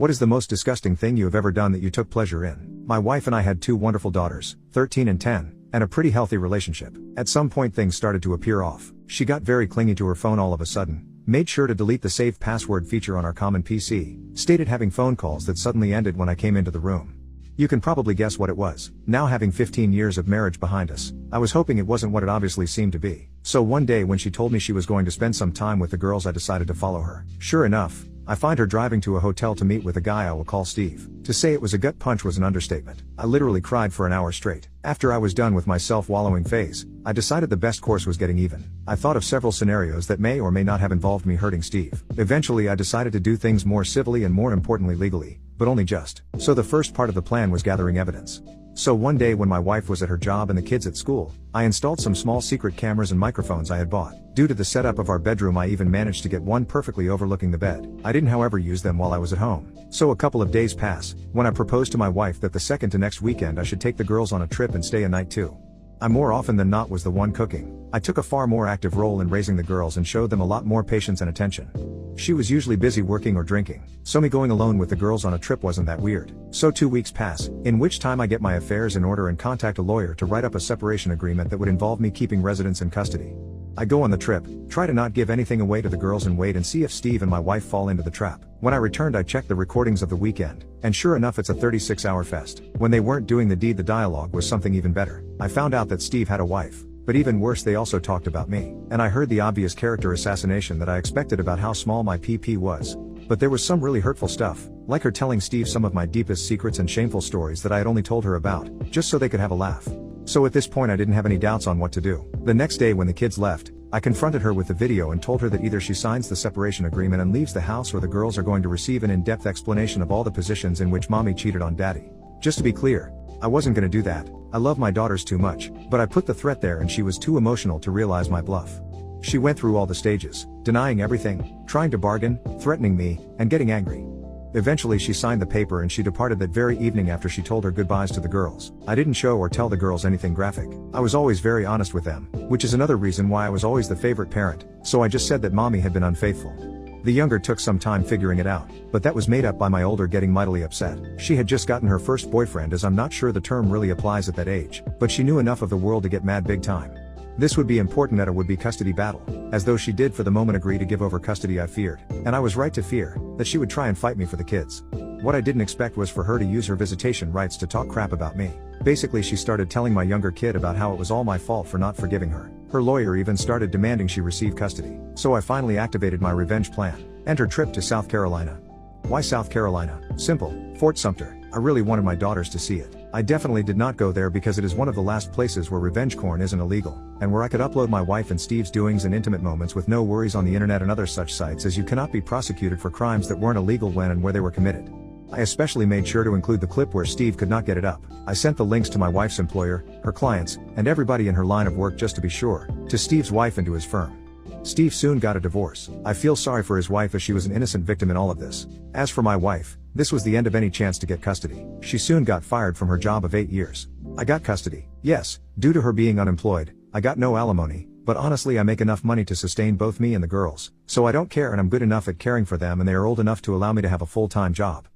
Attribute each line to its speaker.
Speaker 1: What is the most disgusting thing you have ever done that you took pleasure in? My wife and I had two wonderful daughters, 13 and 10, and a pretty healthy relationship. At some point things started to appear off. She got very clingy to her phone all of a sudden, made sure to delete the save password feature on our common PC, stated having phone calls that suddenly ended when I came into the room. You can probably guess what it was. Now having 15 years of marriage behind us, I was hoping it wasn't what it obviously seemed to be. So one day when she told me she was going to spend some time with the girls, I decided to follow her. Sure enough, I find her driving to a hotel to meet with a guy I will call Steve. To say it was a gut punch was an understatement. I literally cried for an hour straight. After I was done with my self-wallowing phase, I decided the best course was getting even. I thought of several scenarios that may or may not have involved me hurting Steve. Eventually I decided to do things more civilly and more importantly legally, but only just. So the first part of the plan was gathering evidence. So one day when my wife was at her job and the kids at school, I installed some small secret cameras and microphones I had bought. Due to the setup of our bedroom, I even managed to get one perfectly overlooking the bed. I didn't however use them while I was at home. So a couple of days pass, when I proposed to my wife that the second to next weekend I should take the girls on a trip and stay a night too. I more often than not was the one cooking. I took a far more active role in raising the girls and showed them a lot more patience and attention. She was usually busy working or drinking, so me going alone with the girls on a trip wasn't that weird. So 2 weeks pass, in which time I get my affairs in order and contact a lawyer to write up a separation agreement that would involve me keeping residents in custody. I go on the trip, try to not give anything away to the girls and wait and see if Steve and my wife fall into the trap. When I returned I checked the recordings of the weekend, and sure enough it's a 36-hour fest. When they weren't doing the deed, the dialogue was something even better. I found out that Steve had a wife. But even worse, they also talked about me. And I heard the obvious character assassination that I expected about how small my PP was. But there was some really hurtful stuff, like her telling Steve some of my deepest secrets and shameful stories that I had only told her about, just so they could have a laugh. So at this point I didn't have any doubts on what to do. The next day when the kids left, I confronted her with the video and told her that either she signs the separation agreement and leaves the house, or the girls are going to receive an in-depth explanation of all the positions in which mommy cheated on daddy. Just to be clear, I wasn't gonna do that. I love my daughters too much, but I put the threat there and she was too emotional to realize my bluff. She went through all the stages, denying everything, trying to bargain, threatening me, and getting angry. Eventually she signed the paper and she departed that very evening after she told her goodbyes to the girls. I didn't show or tell the girls anything graphic. I was always very honest with them, which is another reason why I was always the favorite parent, so I just said that mommy had been unfaithful. The younger took some time figuring it out, but that was made up by my older getting mightily upset. She had just gotten her first boyfriend, as I'm not sure the term really applies at that age, but she knew enough of the world to get mad big time. This would be important at a would-be custody battle, as though she did for the moment agree to give over custody. I feared, and I was right to fear, that she would try and fight me for the kids. What I didn't expect was for her to use her visitation rights to talk crap about me. Basically she started telling my younger kid about how it was all my fault for not forgiving her. Her lawyer even started demanding she receive custody. So I finally activated my revenge plan. Enter trip to South Carolina. Why South Carolina? Simple, Fort Sumter. I really wanted my daughters to see it. I definitely did not go there because it is one of the last places where revenge porn isn't illegal, and where I could upload my wife and Steve's doings and intimate moments with no worries on the internet and other such sites, as you cannot be prosecuted for crimes that weren't illegal when and where they were committed. I especially made sure to include the clip where Steve could not get it up. I sent the links to my wife's employer, her clients, and everybody in her line of work just to be sure, to Steve's wife and to his firm. Steve soon got a divorce. I feel sorry for his wife as she was an innocent victim in all of this. As for my wife, this was the end of any chance to get custody. She soon got fired from her job of 8 years. I got custody. Yes, due to her being unemployed, I got no alimony, but honestly I make enough money to sustain both me and the girls, so I don't care, and I'm good enough at caring for them and they are old enough to allow me to have a full-time job.